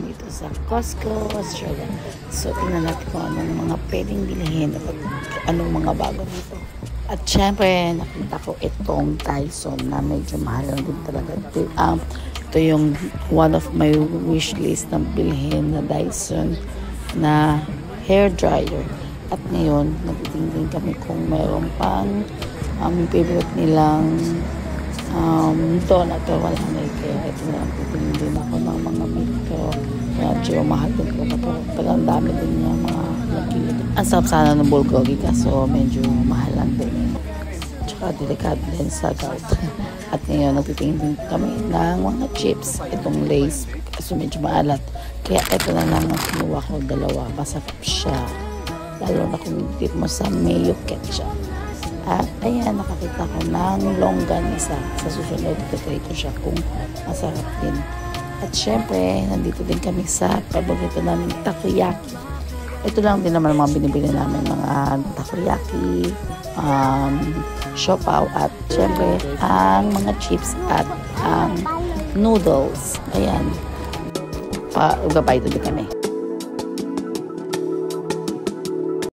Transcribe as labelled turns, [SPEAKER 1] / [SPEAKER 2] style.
[SPEAKER 1] dito sa Costco, Australia. So, tingnan natin kung anong mga pwedeng bilhin at anong mga bago dito. At syempre, nakita ko itong Dyson na medyo mahal lang din talaga. Ito yung one of my wish list na bilhin na Dyson na hair dryer. At ngayon, nagtitingin kami kung mayroon pang favorite nilang donut. Pero wala na kaya ito na lang titingin din ako ng mga meat. Pero medyo mahal din ko na po. Talagang dami din yung mga nagkilo. Ang sarap sana ng bulgogi kaso medyo mahal lang din. Tsaka delikado din sa gout. At ngayon, nagtitingin din kami ng mga chips. Itong Lay's kasi medyo maalat. Kaya ito na lang ang kinuha ko, dalawa. Masarap siya. Lalo na kung dip mo sa mayo ketchup. At ayan, nakakita ko ng longgan isa. Sa susunod, try ko siya kung masarap din. At syempre, nandito din kami sa paborito namin takoyaki. Ito lang din naman mga binibili namin, mga takoyaki, siopaw, at syempre, ang mga chips at ang noodles. Ayan. Gabay doon kami.